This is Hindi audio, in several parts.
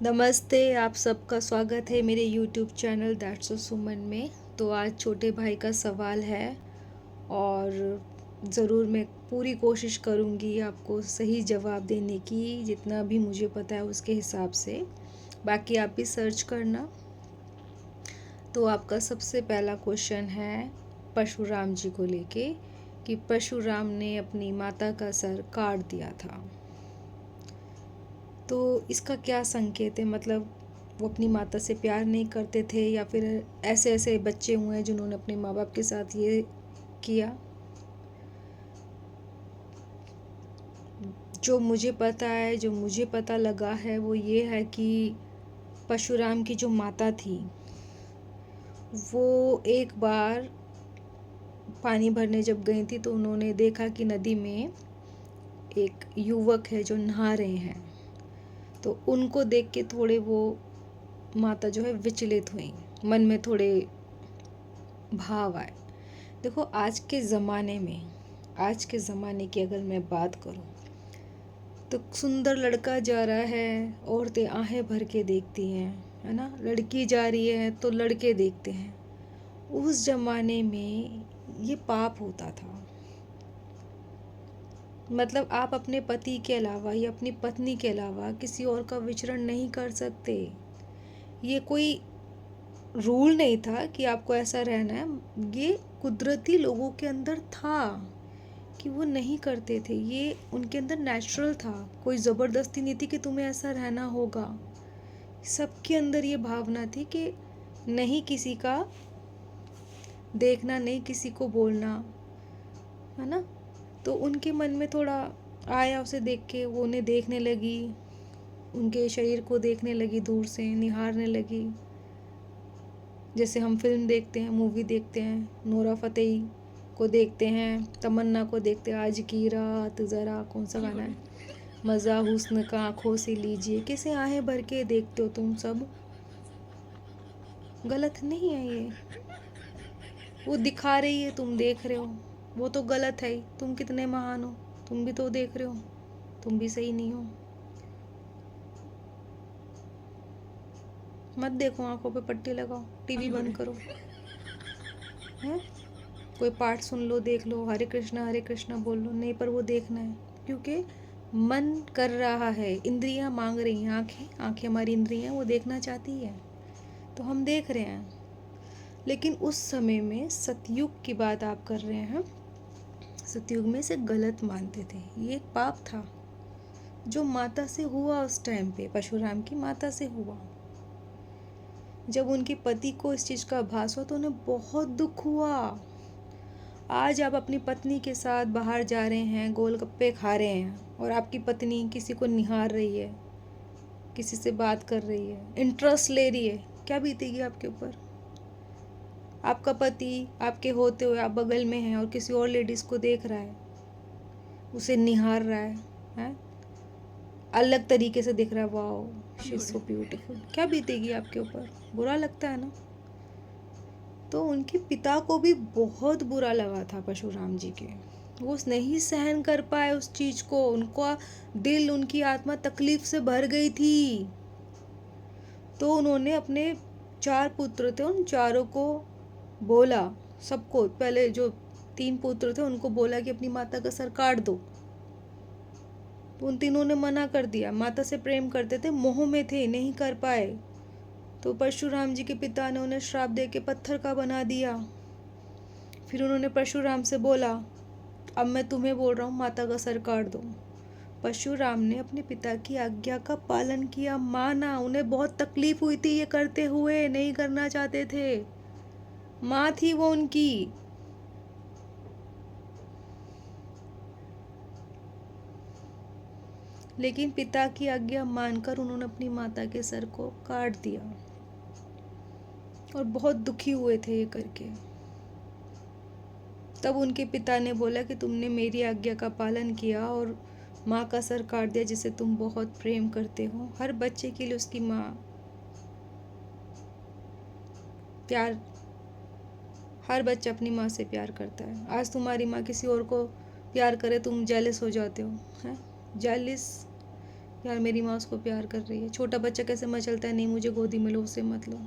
नमस्ते, आप सबका स्वागत है मेरे YouTube चैनल दैट्स सो सुमन में। तो आज छोटे भाई का सवाल है और ज़रूर मैं पूरी कोशिश करूँगी आपको सही जवाब देने की, जितना भी मुझे पता है उसके हिसाब से। बाकी आप भी सर्च करना। तो आपका सबसे पहला क्वेश्चन है परशुराम जी को लेके कि परशुराम ने अपनी माता का सर काट दिया था। तो इसका क्या संकेत है? मतलब वो अपनी माता से प्यार नहीं करते थे या फिर ऐसे ऐसे बच्चे हुए हैं जिन्होंने अपने माँ बाप के साथ ये किया? जो मुझे पता है, जो मुझे पता लगा है वो ये है कि परशुराम की जो माता थी वो एक बार पानी भरने जब गई थी तो उन्होंने देखा कि नदी में एक युवक है जो नहा रहे हैं। तो उनको देख के थोड़े वो माता जो है विचलित हुई, मन में थोड़े भाव आए। देखो आज के ज़माने की अगर मैं बात करूं तो सुंदर लड़का जा रहा है, औरतें आहें भर के देखती हैं, है ना। लड़की जा रही है तो लड़के देखते हैं। उस ज़माने में ये पाप होता था। मतलब आप अपने पति के अलावा या अपनी पत्नी के अलावा किसी और का विचरण नहीं कर सकते। ये कोई रूल नहीं था कि आपको ऐसा रहना है। ये कुदरती लोगों के अंदर था कि वो नहीं करते थे। ये उनके अंदर नेचुरल था। कोई ज़बरदस्ती नहीं थी कि तुम्हें ऐसा रहना होगा। सबके अंदर ये भावना थी कि नहीं किसी का देखना, नहीं किसी को बोलना, है ना। तो उनके मन में थोड़ा आया, उसे देख के वो उन्हें देखने लगी, उनके शरीर को देखने लगी, दूर से निहारने लगी। जैसे हम फिल्म देखते हैं, मूवी देखते हैं, नोरा फतेही को देखते हैं, तमन्ना को देखते हैं, आज की रात ज़रा, कौन सा गाना है, मज़ा हुस्न का आँखों से लीजिए, कैसे आहें भर के देखते हो तुम सब। गलत नहीं है ये। वो दिखा रही है, तुम देख रहे हो, वो तो गलत है ही। तुम कितने महान हो, तुम भी तो देख रहे हो, तुम भी सही नहीं हो। मत देखो, आंखों पे पट्टी लगाओ, टीवी बंद करो, हैं। कोई पाठ सुन लो, देख लो, हरे कृष्णा बोल लो, नहीं पर वो देखना है क्योंकि मन कर रहा है, इंद्रियां मांग रही हैं। आंखें आंखें हमारी इंद्रियां वो देखना चाहती है, तो हम देख रहे हैं। लेकिन उस समय में सतयुग की बात आप कर रहे हैं, सतयुग में से गलत मानते थे। ये एक पाप था जो माता से हुआ। उस टाइम पे परशुराम की माता से हुआ। जब उनके पति को इस चीज़ का आभास हुआ तो उन्हें बहुत दुख हुआ। आज आप अपनी पत्नी के साथ बाहर जा रहे हैं, गोलगप्पे खा रहे हैं और आपकी पत्नी किसी को निहार रही है, किसी से बात कर रही है, इंटरेस्ट ले रही है, क्या बीतेगी आपके ऊपर? आपका पति आपके होते हुए आप बगल में हैं और किसी और लेडीज़ को देख रहा है, उसे निहार रहा है, अलग तरीके से दिख रहा है, wow she is so beautiful, क्या बीतेगी आपके ऊपर? बुरा लगता है ना। तो उनके पिता को भी बहुत बुरा लगा था परशुराम जी के। वो नहीं सहन कर पाए उस चीज को। उनका दिल, उनकी आत्मा तकलीफ से भर गई थी। तो उन्होंने अपने 4 पुत्र थे, उन चारों को बोला, सबको, पहले जो 3 पुत्र थे उनको बोला कि अपनी माता का सर काट दो। तो उन तीनों ने मना कर दिया। माता से प्रेम करते थे, मोह में थे, नहीं कर पाए। तो परशुराम जी के पिता ने उन्हें श्राप दे के पत्थर का बना दिया। फिर उन्होंने परशुराम से बोला, अब मैं तुम्हें बोल रहा हूँ माता का सर काट दो। परशुराम ने अपने पिता की आज्ञा का पालन किया, माना। उन्हें बहुत तकलीफ हुई थी ये करते हुए, नहीं करना चाहते थे, माँ थी वो उनकी। लेकिन पिता की आज्ञा मानकर उन्होंने अपनी माता के सर को काट दिया और बहुत दुखी हुए थे ये करके। तब उनके पिता ने बोला कि तुमने मेरी आज्ञा का पालन किया और माँ का सर काट दिया जिसे तुम बहुत प्रेम करते हो। हर बच्चे के लिए उसकी माँ प्यार, हर बच्चा अपनी माँ से प्यार करता है। आज तुम्हारी माँ किसी और को प्यार करे, तुम जेलस हो जाते हो, हैं। जेलिस यार मेरी माँ उसको प्यार कर रही है। छोटा बच्चा कैसे मचलता है, नहीं मुझे गोदी में लो, उससे मत लो।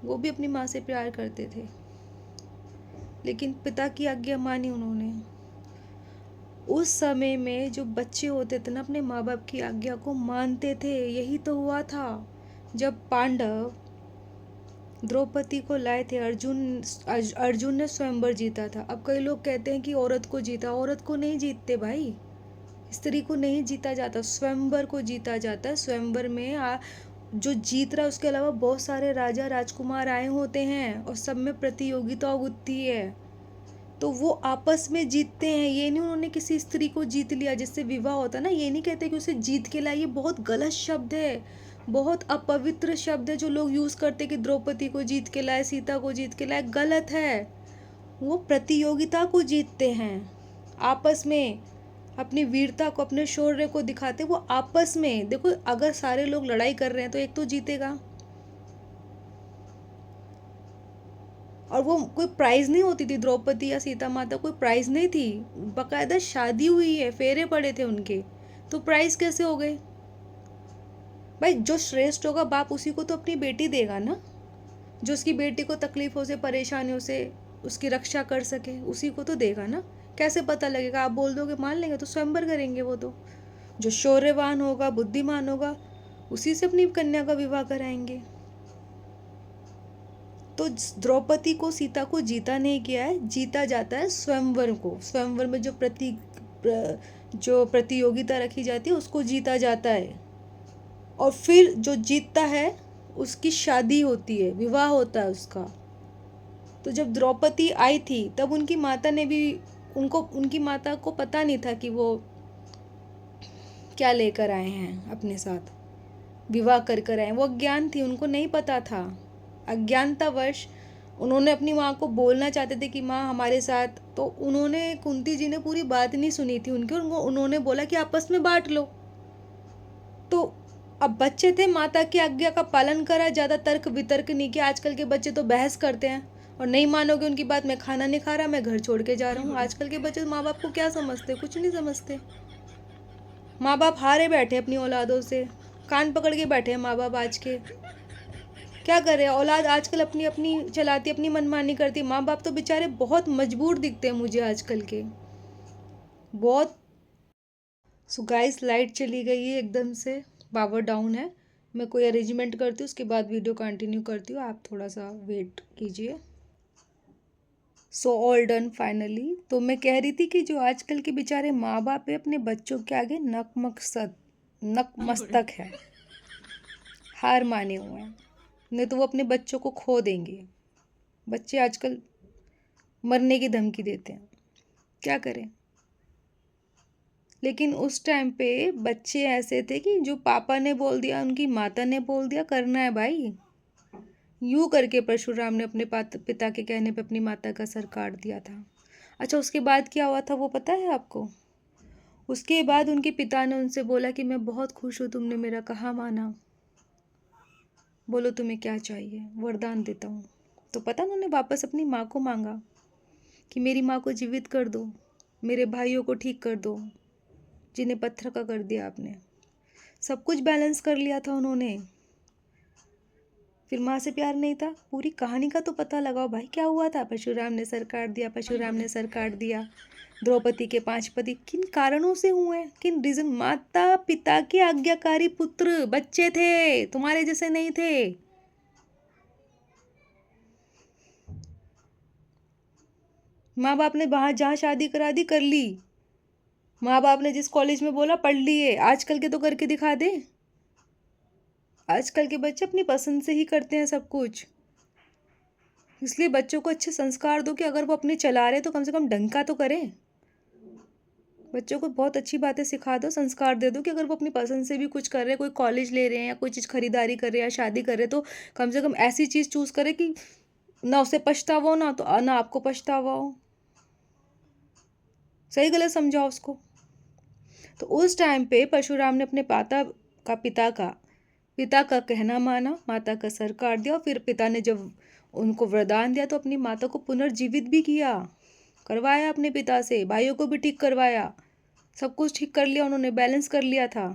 वो भी अपनी माँ से प्यार करते थे, लेकिन पिता की आज्ञा मानी उन्होंने। उस समय में जो बच्चे होते थे ना, अपने माँ बाप की आज्ञा को मानते थे। यही तो हुआ था जब पांडव द्रौपदी को लाए थे। अर्जुन ने स्वयंवर जीता था। अब कई लोग कहते हैं कि औरत को जीता, औरत को नहीं जीतते भाई, स्त्री को नहीं जीता जाता, स्वयंवर को जीता जाता है। स्वयंवर में जो जीत रहा है, उसके अलावा बहुत सारे राजा राजकुमार आए होते हैं और सब में प्रतियोगिता होती है, तो वो आपस में जीतते हैं। ये नहीं उन्होंने किसी स्त्री को जीत लिया जिससे विवाह होता ना, ये नहीं कहते कि उसे जीत के लाए। ये बहुत गलत शब्द है, बहुत अपवित्र शब्द है जो लोग यूज करते कि द्रौपदी को जीत के लाए, सीता को जीत के लाए। गलत है। वो प्रतियोगिता को जीतते हैं, आपस में अपनी वीरता को, अपने शौर्य को दिखाते। वो आपस में देखो, अगर सारे लोग लड़ाई कर रहे हैं तो एक तो जीतेगा। और वो कोई प्राइज नहीं होती थी, द्रौपदी या सीता माता कोई प्राइज नहीं थी। बकायदा शादी हुई है, फेरे पड़े थे उनके, तो प्राइज कैसे हो गए भाई? जो श्रेष्ठ होगा बाप उसी को तो अपनी बेटी देगा ना, जो उसकी बेटी को तकलीफों से, परेशानियों से उसकी रक्षा कर सके, उसी को तो देगा ना। कैसे पता लगेगा? आप बोल दोगे मान लेंगे तो स्वयंवर करेंगे। वो तो जो शौर्यवान होगा, बुद्धिमान होगा, उसी से अपनी कन्या का विवाह कराएंगे। तो द्रौपदी को, सीता को जीता नहीं गया है, जीता जाता है स्वयंवर को। स्वयंवर में जो प्रतियोगिता रखी जाती है उसको जीता जाता है, और फिर जो जीतता है उसकी शादी होती है, विवाह होता है उसका। तो जब द्रौपदी आई थी तब उनकी माता ने भी उनकी माता को पता नहीं था कि वो क्या लेकर आए हैं अपने साथ, विवाह कर आए। वो अज्ञान थी, उनको नहीं पता था। अज्ञानतावश उन्होंने अपनी माँ को बोलना चाहते थे कि माँ हमारे साथ, तो उन्होंने, कुंती जी ने पूरी बात नहीं सुनी थी उनकी, उन्होंने बोला कि आपस में बांट लो। तो अब बच्चे थे, माता की आज्ञा का पालन करा, ज़्यादा तर्क वितर्क नहीं किया। आजकल के बच्चे तो बहस करते हैं, और नहीं मानोगे उनकी बात, मैं खाना नहीं खा रहा, मैं घर छोड़ के जा रहा हूँ। आजकल के बच्चे माँ बाप को क्या समझते? कुछ नहीं समझते। माँ बाप हारे बैठे अपनी औलादों से, कान पकड़ के बैठे हैं माँ बाप आज के। क्या करे, औलाद आजकल अपनी अपनी चलाती, अपनी मनमानी करती। माँ बाप तो बेचारे बहुत मजबूर दिखते हैं मुझे आजकल के, बहुत। सो गाइस, लाइट चली गई है एकदम से, पावर डाउन है। मैं कोई अरेंजमेंट करती हूँ, उसके बाद वीडियो कंटिन्यू करती हूँ, आप थोड़ा सा वेट कीजिए। So all done finally. तो मैं कह रही थी कि जो आजकल के बेचारे माँ बाप है, अपने बच्चों के आगे नकमस्तक है, हार माने हुए हैं, नहीं तो वो अपने बच्चों को खो देंगे। बच्चे आजकल मरने की धमकी देते हैं, क्या करें। लेकिन उस टाइम पे बच्चे ऐसे थे कि जो पापा ने बोल दिया, उनकी माता ने बोल दिया, करना है भाई। यूं करके परशुराम ने अपने पिता के कहने पे अपनी माता का सर काट दिया था। अच्छा, उसके बाद क्या हुआ था वो पता है आपको? उसके बाद उनके पिता ने उनसे बोला कि मैं बहुत खुश हूँ, तुमने मेरा कहा माना, बोलो तुम्हें क्या चाहिए, वरदान देता हूँ। तो पता उन्होंने वापस अपनी माँ को मांगा कि मेरी माँ को जीवित कर दो, मेरे भाइयों को ठीक कर दो जिन्हें पत्थर का कर दिया आपने। सब कुछ बैलेंस कर लिया था उन्होंने, फिर माँ से प्यार नहीं था। पूरी कहानी का तो पता लगाओ भाई, क्या हुआ था? परशुराम ने सर काट दिया, परशुराम ने सर काट दिया। द्रौपदी के 5 पति किन कारणों से हुए, किन रीजन? माता पिता के आज्ञाकारी पुत्र बच्चे थे, तुम्हारे जैसे नहीं थे। माँ बाप ने वहां जहाँ शादी करा दी, कर ली। माँ बाप ने जिस कॉलेज में बोला, पढ़ लिए। आजकल के तो करके दिखा दे। आजकल के बच्चे अपनी पसंद से ही करते हैं सब कुछ। इसलिए बच्चों को अच्छे संस्कार दो कि अगर वो अपने चला रहे तो कम से कम ढंग का तो करें। बच्चों को बहुत अच्छी बातें सिखा दो, संस्कार दे दो कि अगर वो अपनी पसंद से भी कुछ कर रहे हैं, कोई कॉलेज ले रहे हैं या कोई चीज़ खरीदारी कर रहे हैं या शादी कर रहे हैं, तो कम से कम ऐसी चीज़ चूज़ करें कि ना उसे पछतावा हो, ना आपको पछतावा हो। सही गलत समझाओ उसको। तो उस टाइम पे परशुराम ने अपने पिता का कहना माना, माता का सर काट दिया। और फिर पिता ने जब उनको वरदान दिया तो अपनी माता को पुनर्जीवित भी किया, करवाया अपने पिता से, भाइयों को भी ठीक करवाया, सब कुछ ठीक कर लिया उन्होंने, बैलेंस कर लिया था।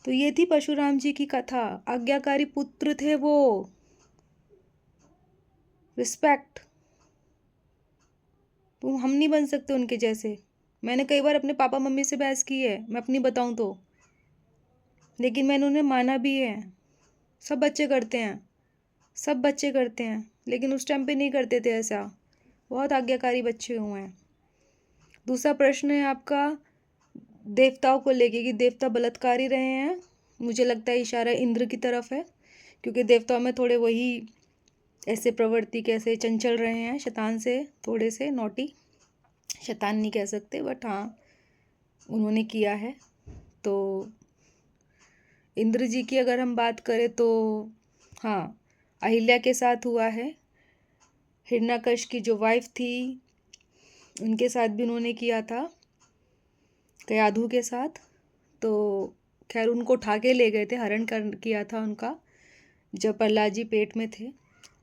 तो ये थी परशुराम जी की कथा। आज्ञाकारी पुत्र थे वो, रिस्पेक्ट। तो हम नहीं बन सकते उनके जैसे। मैंने कई बार अपने पापा मम्मी से बहस की है, मैं अपनी बताऊं तो, लेकिन मैंने उन्हें माना भी है। सब बच्चे करते हैं, सब बच्चे करते हैं, लेकिन उस टाइम पे नहीं करते थे ऐसा। बहुत आज्ञाकारी बच्चे हुए हैं। दूसरा प्रश्न है आपका देवताओं को लेके कि देवता बलात्कारी रहे हैं। मुझे लगता है इशारा इंद्र की तरफ है, क्योंकि देवताओं में थोड़े वही ऐसे प्रवृत्ति कैसे चंचल रहे हैं, शैतान से थोड़े से नॉटी। शैतान नहीं कह सकते, बट हाँ उन्होंने किया है। तो इंद्र जी की अगर हम बात करें तो हाँ, अहिल्या के साथ हुआ है। हिरण्यकश्यप की जो वाइफ थी उनके साथ भी उन्होंने किया था, कयाधु के साथ। तो खैर उनको उठा के ले गए थे, हरण कर किया था उनका जब प्रहलाद जी पेट में थे।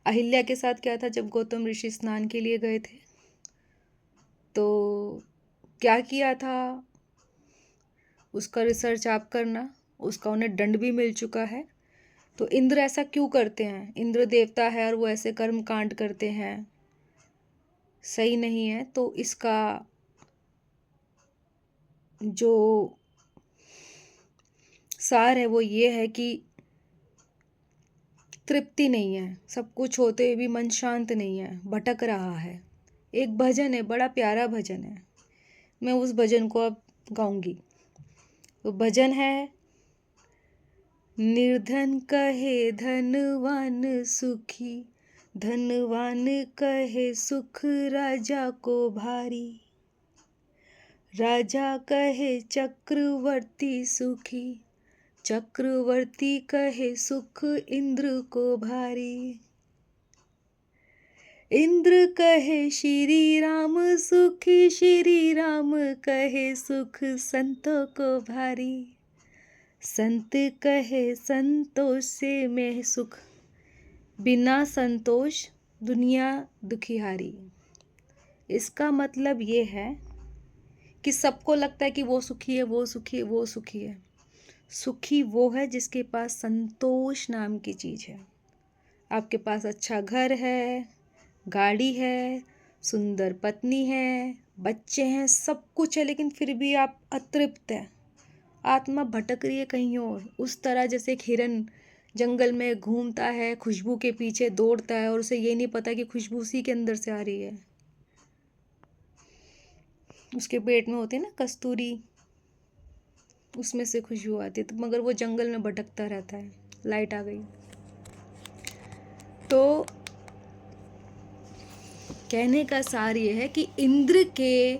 अहिल्या के साथ क्या था, जब गौतम ऋषि स्नान के लिए गए थे तो क्या किया था उसका रिसर्च आप करना। उसका उन्हें दंड भी मिल चुका है। तो इंद्र ऐसा क्यों करते हैं? इंद्र देवता है और वो ऐसे कर्म कांड करते हैं, सही नहीं है। तो इसका जो सार है वो ये है कि तृप्ति नहीं है, सब कुछ होते हुए भी मन शांत नहीं है, भटक रहा है। एक भजन है, बड़ा प्यारा भजन है, मैं उस भजन को अब गाऊंगी। तो भजन है, निर्धन कहे धनवान सुखी, धनवान कहे सुख राजा को भारी, राजा कहे चक्रवर्ती सुखी, चक्रवर्ती कहे सुख इंद्र को भारी, इंद्र कहे श्री राम सुखी, श्री राम कहे सुख संतों को भारी, संत कहे संतोष से मैं सुख, बिना संतोष दुनिया दुखिहारी। इसका मतलब ये है कि सबको लगता है कि वो सुखी है, वो सुखी है, वो सुखी है। सुखी वो है जिसके पास संतोष नाम की चीज़ है। आपके पास अच्छा घर है, गाड़ी है, सुंदर पत्नी है, बच्चे हैं, सब कुछ है, लेकिन फिर भी आप अतृप्त हैं। आत्मा भटक रही है कहीं और। उस तरह जैसे एक हिरन जंगल में घूमता है, खुशबू के पीछे दौड़ता है और उसे ये नहीं पता कि खुशबू उसी के अंदर से आ रही है। उसके पेट में होती है ना कस्तूरी, उसमें से खुशबू आती है, तो मगर वो जंगल में भटकता रहता है। लाइट आ गई। तो कहने का सार ये है कि इंद्र के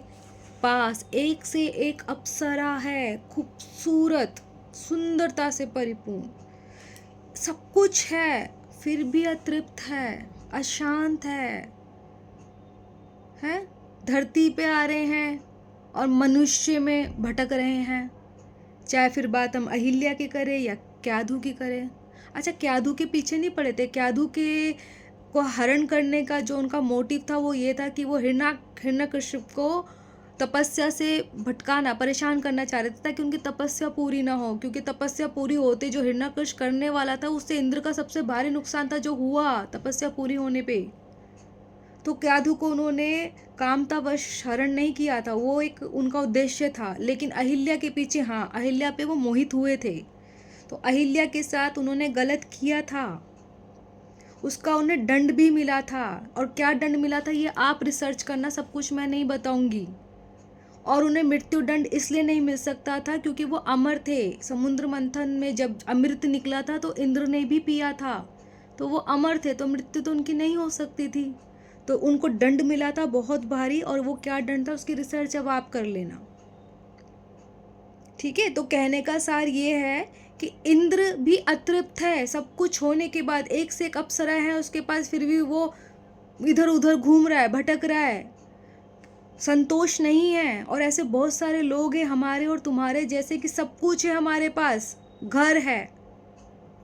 पास एक से एक अप्सरा है, खूबसूरत, सुंदरता से परिपूर्ण, सब कुछ है, फिर भी अतृप्त है, अशांत है? धरती पे आ रहे हैं और मनुष्य में भटक रहे हैं। चाहे फिर बात हम अहिल्या की करें या क्याधु की करें। अच्छा, क्याधु के पीछे नहीं पड़े थे। क्याधु के को हरण करने का जो उनका मोटिव था वो ये था कि वो हिरण्यकश्यप को तपस्या से भटकाना, परेशान करना चाह रहे थे ताकि उनकी तपस्या पूरी ना हो। क्योंकि तपस्या पूरी होते जो हिरण्यकश्यप करने वाला था उससे इंद्र का सबसे भारी नुकसान था जो हुआ तपस्या पूरी होने पे। तो क्याधु को उन्होंने कामतावश हरण नहीं किया था, वो एक उनका उद्देश्य था। लेकिन अहिल्या के पीछे, हाँ, अहिल्या पे वो मोहित हुए थे, तो अहिल्या के साथ उन्होंने गलत किया था। उसका उन्हें दंड भी मिला था। और क्या दंड मिला था ये आप रिसर्च करना, सब कुछ मैं नहीं बताऊंगी। और उन्हें मृत्यु दंड इसलिए नहीं मिल सकता था क्योंकि वो अमर थे। समुद्र मंथन में जब अमृत निकला था तो इंद्र ने भी पिया था, तो वो अमर थे, तो मृत्यु तो उनकी नहीं हो सकती थी। तो उनको दंड मिला था बहुत भारी, और वो क्या दंड था उसकी रिसर्च अब आप कर लेना, ठीक है। तो कहने का सार ये है कि इंद्र भी अतृप्त है, सब कुछ होने के बाद, एक से एक अप्सरा है उसके पास, फिर भी वो इधर उधर घूम रहा है, भटक रहा है, संतोष नहीं है। और ऐसे बहुत सारे लोग हैं हमारे और तुम्हारे जैसे कि सब कुछ है हमारे पास, घर है,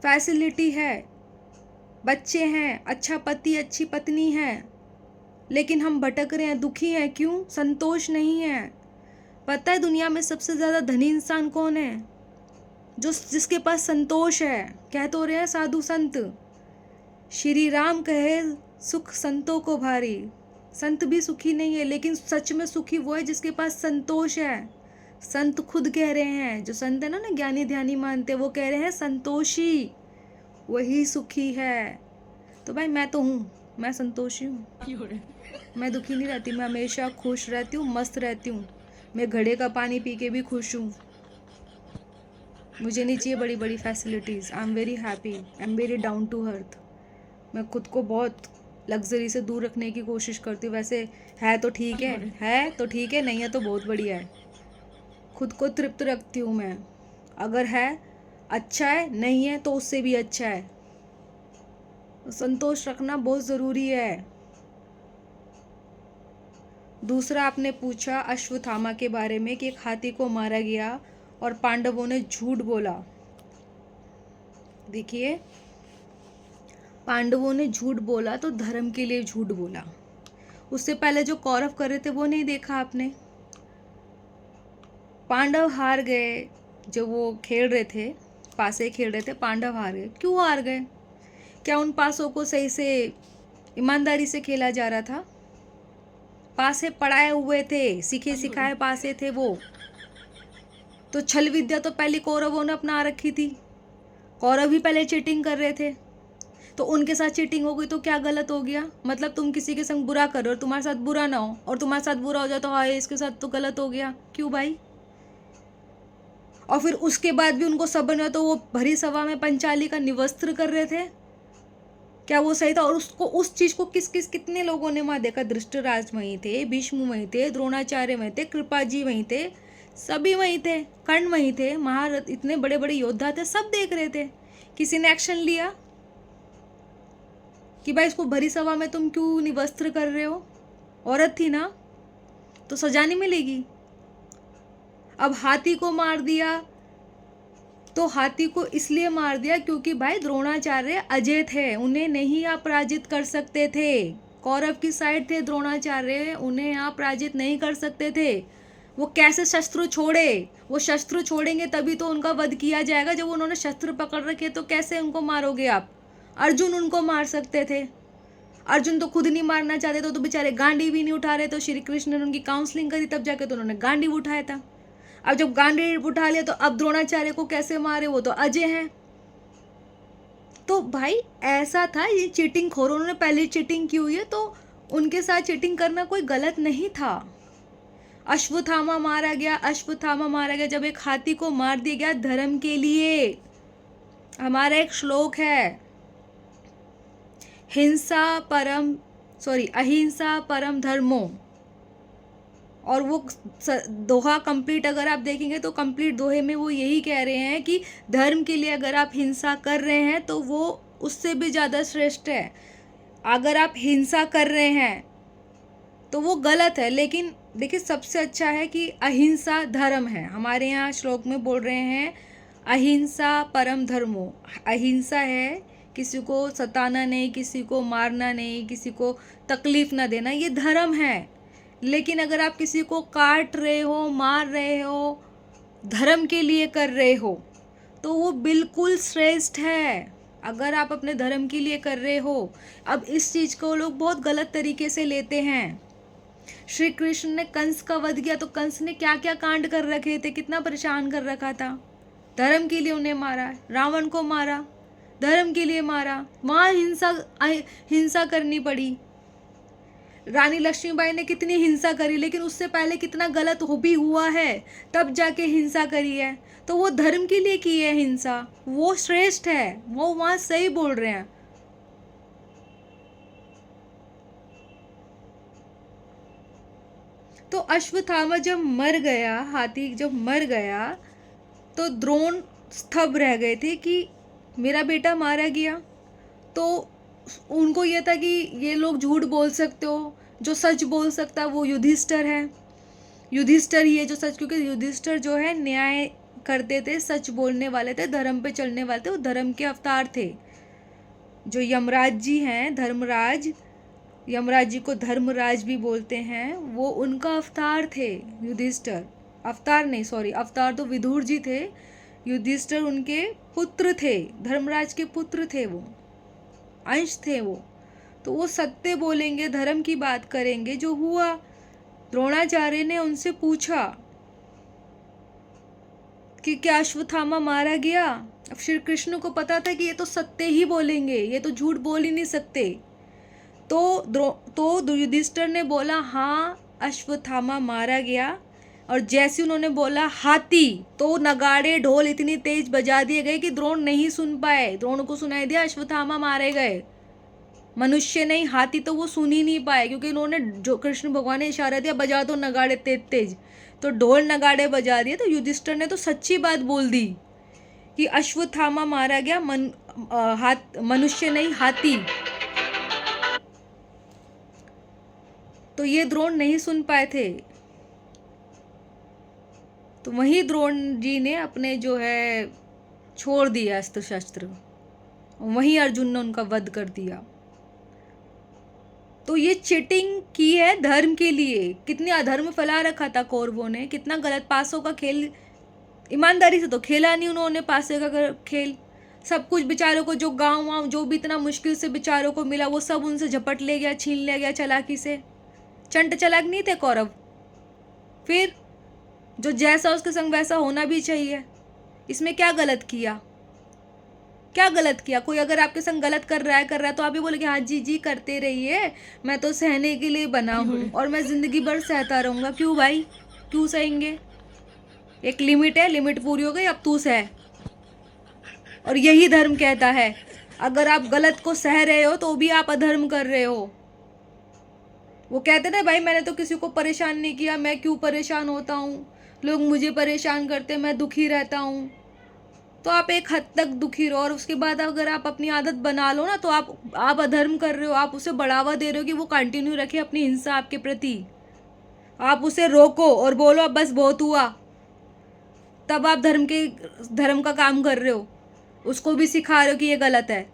फैसिलिटी है, बच्चे हैं, अच्छा पति अच्छी पत्नी है, लेकिन हम भटक रहे हैं, दुखी हैं। क्यों? संतोष नहीं है। पता है दुनिया में सबसे ज़्यादा धनी इंसान कौन है? जिसके पास संतोष है। कह तो रहे हैं साधु संत, श्री राम कहे सुख संतों को भारी। संत भी सुखी नहीं है, लेकिन सच में सुखी वो है जिसके पास संतोष है। संत खुद कह रहे हैं, जो संत है ना ज्ञानी ध्यानी मानते, वो कह रहे हैं संतोषी वही सुखी है। तो भाई मैं तो हूँ, मैं संतोषी हूँ, मैं दुखी नहीं रहती, मैं हमेशा खुश रहती हूँ, मस्त रहती हूँ। मैं घड़े का पानी पी के भी खुश हूँ। मुझे नहीं चाहिए बड़ी बड़ी facilities. I am very happy, I am very down to earth. मैं खुद को बहुत लग्जरी से दूर रखने की कोशिश करती हूँ। वैसे है तो ठीक है तो ठीक है, नहीं है तो बहुत बढ़िया है। खुद को तृप्त रखती हूँ मैं। अगर है अच्छा है, नहीं है तो उससे भी अच्छा है। संतोष रखना बहुत ज़रूरी है। दूसरा आपने पूछा अश्वत्थामा के बारे में कि एक हाथी को मारा गया और पांडवों ने झूठ बोला। देखिए, पांडवों ने झूठ बोला तो धर्म के लिए झूठ बोला। उससे पहले जो कौरव कर रहे थे वो नहीं देखा आपने? पांडव हार गए। जब वो खेल रहे थे, पासे खेल रहे थे, पांडव हार गए। क्यों हार गए? क्या उन पासों को सही से ईमानदारी से खेला जा रहा था? पासे पढ़ाए हुए थे, सीखे सिखाए पासे थे वो। तो छल विद्या तो पहले कौरवों ने अपना रखी थी। कौरव भी पहले चीटिंग कर रहे थे, तो उनके साथ चीटिंग हो गई तो क्या गलत हो गया? मतलब तुम किसी के संग बुरा करो और तुम्हारे साथ बुरा ना हो, और तुम्हारे साथ बुरा हो जाए तो हाँ इसके साथ तो गलत हो गया। क्यों भाई? और फिर उसके बाद भी उनको सब्र नहीं, तो वो भरी सभा में पंचाली का निवस्त्र कर रहे थे। क्या वो सही था? और उसको, उस चीज को कितने लोगों ने वहां देखा? धृष्टराज वहीं थे, भीष्म वहीं थे, द्रोणाचार्य वहीं थे, कृपाजी वहीं थे, सभी वहीं थे, कर्ण वहीं थे, महारथ, इतने बड़े बड़े योद्धा थे, सब देख रहे थे। किसी ने एक्शन लिया कि भाई इसको भरी सभा में तुम क्यों निवस्त्र कर रहे हो? औरत थी ना, तो सजा नहीं मिलेगी? अब हाथी को मार दिया, तो हाथी को इसलिए मार दिया क्योंकि भाई द्रोणाचार्य अजय थे, उन्हें नहीं आप पराजित कर सकते थे। कौरव की साइड थे द्रोणाचार्य, उन्हें आप पराजित नहीं कर सकते थे। वो कैसे शस्त्र छोड़े? वो शस्त्र छोड़ेंगे तभी तो उनका वध किया जाएगा। जब उन्होंने शस्त्र पकड़ रखे तो कैसे उनको मारोगे आप? अर्जुन उनको मार सकते थे। अर्जुन तो खुद नहीं मारना चाहते तो बेचारे गांडी भी नहीं उठा रहे। तो श्री कृष्ण ने उनकी काउंसलिंग करी, तब जाके तो उन्होंने गांडी उठाया था। अब जब गांडी उठा लिया तो अब द्रोणाचार्य को कैसे मारे? वो तो अजय हैं। तो भाई ऐसा था, ये चीटिंग खोरों ने पहले चीटिंग की हुई है, तो उनके साथ चीटिंग करना कोई गलत नहीं था। अश्वत्थामा मारा गया, अश्वत्थामा मारा गया जब एक हाथी को मार दिया गया धर्म के लिए। हमारा एक श्लोक है, अहिंसा परम धर्मो। और वो दोहा कंप्लीट अगर आप देखेंगे तो कंप्लीट दोहे में वो यही कह रहे हैं कि धर्म के लिए अगर आप हिंसा कर रहे हैं तो वो उससे भी ज़्यादा श्रेष्ठ है। अगर आप हिंसा कर रहे हैं तो वो गलत है, लेकिन देखिए सबसे अच्छा है कि अहिंसा धर्म है। हमारे यहाँ श्लोक में बोल रहे हैं अहिंसा परम धर्मो। अहिंसा है, किसी को सताना नहीं, किसी को मारना नहीं, किसी को तकलीफ ना देना, ये धर्म है। लेकिन अगर आप किसी को काट रहे हो, मार रहे हो, धर्म के लिए कर रहे हो, तो वो बिल्कुल श्रेष्ठ है। अगर आप अपने धर्म के लिए कर रहे हो। अब इस चीज़ को लोग बहुत गलत तरीके से लेते हैं। श्री कृष्ण ने कंस का वध किया तो कंस ने क्या क्या कांड कर रखे थे, कितना परेशान कर रखा था। धर्म के लिए उन्हें मारा। रावण को मारा, धर्म के लिए मारा। वहाँ हिंसा करनी पड़ी। रानी लक्ष्मीबाई ने कितनी हिंसा करी, लेकिन उससे पहले कितना गलत भी हुआ है, तब जाके हिंसा करी है। तो वो धर्म के लिए की है हिंसा, वो श्रेष्ठ है, वो वहां सही बोल रहे हैं। तो अश्वत्थामा जब मर गया, हाथी जब मर गया, तो द्रोण स्तब्ध रह गए थे कि मेरा बेटा मारा गया। तो उनको यह था कि ये लोग झूठ बोल सकते हो, जो सच बोल सकता है वो युधिष्ठिर है। युधिष्ठिर ही है जो सच, क्योंकि युधिष्ठिर जो है न्याय करते थे, सच बोलने वाले थे, धर्म पे चलने वाले थे, वो धर्म के अवतार थे। जो यमराज जी हैं, धर्मराज, यमराज जी को धर्मराज भी बोलते हैं, वो उनका अवतार थे युधिष्ठिर। अवतार नहीं, सॉरी, अवतार तो विदुर जी थे, युधिष्ठिर उनके पुत्र थे, धर्मराज के पुत्र थे, वो अंश थे वो, तो वो सत्य बोलेंगे, धर्म की बात करेंगे। जो हुआ, द्रोणाचार्य ने उनसे पूछा कि क्या अश्वत्थामा मारा गया। अब श्री कृष्ण को पता था कि ये तो सत्य ही बोलेंगे, ये तो झूठ बोल ही नहीं सकते। तो युधिष्ठिर ने बोला हाँ अश्वत्थामा मारा गया, और जैसे उन्होंने बोला हाथी, तो नगाड़े ढोल इतनी तेज बजा दिए गए कि द्रोण नहीं सुन पाए। द्रोण को सुनाई दिया अश्वत्थामा मारे गए, मनुष्य नहीं हाथी तो वो सुन ही नहीं पाए, क्योंकि उन्होंने जो कृष्ण भगवान ने इशारा दिया बजा दो नगाड़े तेज तेज, तो ढोल नगाड़े बजा दिए। तो युधिष्ठिर ने तो सच्ची बात बोल दी कि अश्वत्थामा मारा गया, मनुष्य नहीं हाथी। तो ये द्रोण नहीं सुन पाए थे। तो वही द्रोण जी ने अपने जो है छोड़ दिया अस्त्र शस्त्र, वहीं अर्जुन ने उनका वध कर दिया। तो ये चीटिंग की है धर्म के लिए। कितनी अधर्म फैला रखा था कौरवों ने, कितना गलत। पासों का खेल ईमानदारी से तो खेला नहीं उन्होंने, पासे का खेल। सब कुछ बेचारों को, जो गांव वाँव जो भी इतना मुश्किल से बेचारों को मिला, वो सब उनसे झपट ले गया, छीन ले गया चालाकी से। चंट चालाक नहीं थे कौरव। फिर जो जैसा उसके संग वैसा होना भी चाहिए। इसमें क्या गलत किया, क्या गलत किया? कोई अगर आपके संग गलत कर रहा है तो आप ये बोले कि हाँ जी जी करते रहिए, मैं तो सहने के लिए बना हूँ और मैं जिंदगी भर सहता रहूँगा। क्यों भाई, क्यों सहेंगे? एक लिमिट है, लिमिट पूरी हो गई, अब तू सह। और यही धर्म कहता है, अगर आप गलत को सह रहे हो तो भी आप अधर्म कर रहे हो। वो कहते थे भाई मैंने तो किसी को परेशान नहीं किया, मैं क्यों परेशान होता हूँ, लोग मुझे परेशान करते, मैं दुखी रहता हूँ। तो आप एक हद तक दुखी रहो, और उसके बाद अगर आप अपनी आदत बना लो ना, तो आप अधर्म कर रहे हो, आप उसे बढ़ावा दे रहे हो कि वो कंटिन्यू रखे अपनी हिंसा आपके प्रति। आप उसे रोको और बोलो अब बस बहुत हुआ, तब आप धर्म का काम कर रहे हो। उसको भी सिखा रहे हो कि ये गलत है,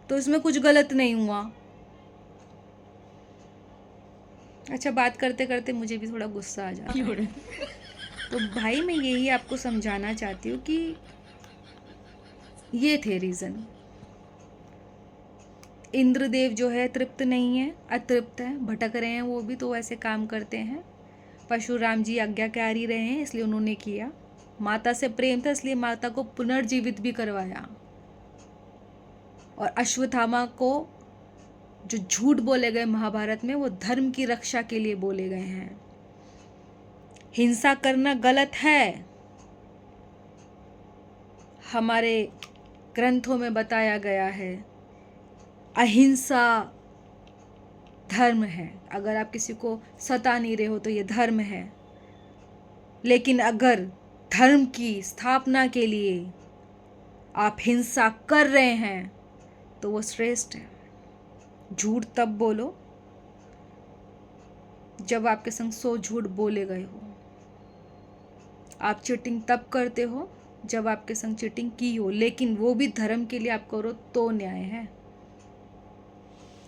तो इसमें कुछ गलत नहीं हुआ। अच्छा, बात करते करते मुझे भी थोड़ा गुस्सा आ जाता है। तो भाई मैं यही आपको समझाना चाहती हूँ कि ये थे रीज़न। इंद्रदेव जो है तृप्त नहीं है, अतृप्त है, भटक रहे हैं वो भी, तो ऐसे काम करते हैं। परशुराम जी आज्ञाकारी रहे हैं, इसलिए उन्होंने किया। माता से प्रेम था, इसलिए माता को पुनर्जीवित भी करवाया। और अश्वत्थामा को जो झूठ बोले गए महाभारत में, वो धर्म की रक्षा के लिए बोले गए हैं। हिंसा करना गलत है, हमारे ग्रंथों में बताया गया है। अहिंसा धर्म है। अगर आप किसी को सता नहीं रहे हो तो ये धर्म है। लेकिन अगर धर्म की स्थापना के लिए आप हिंसा कर रहे हैं तो वो श्रेष्ठ है। झूठ तब बोलो जब आपके संग 100 झूठ बोले गए हो। आप चीटिंग तब करते हो जब आपके संग चीटिंग की हो, लेकिन वो भी धर्म के लिए आप करो तो न्याय है।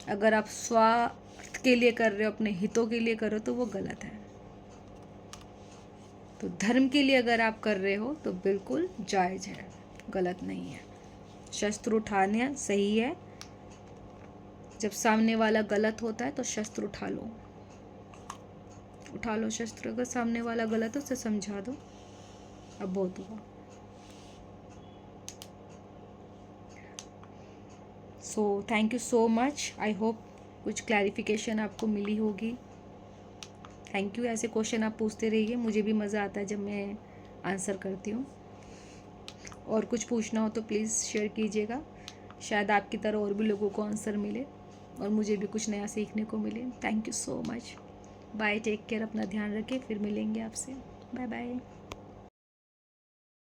अगर आप स्वार्थ के लिए कर रहे हो, अपने हितों के लिए कर रहे हो, तो वो गलत है। तो धर्म के लिए अगर आप कर रहे हो तो बिल्कुल जायज़ है, गलत नहीं है। शस्त्र उठाना सही है। जब सामने वाला गलत होता है तो शस्त्र उठा लो शस्त्र। अगर सामने वाला गलत है उसे समझा दो, अब बहुत हुआ। So thank you so much. I hope कुछ क्लैरिफिकेशन आपको मिली होगी। Thank you. ऐसे क्वेश्चन आप पूछते रहिए, मुझे भी मज़ा आता है जब मैं आंसर करती हूँ। और कुछ पूछना हो तो प्लीज़ शेयर कीजिएगा, शायद आपकी तरह और भी लोगों को आंसर मिले और मुझे भी कुछ नया सीखने को मिले। Thank you so much. Bye, take care, अपना ध्यान रखें, फिर मिलेंगे आपसे। Bye bye.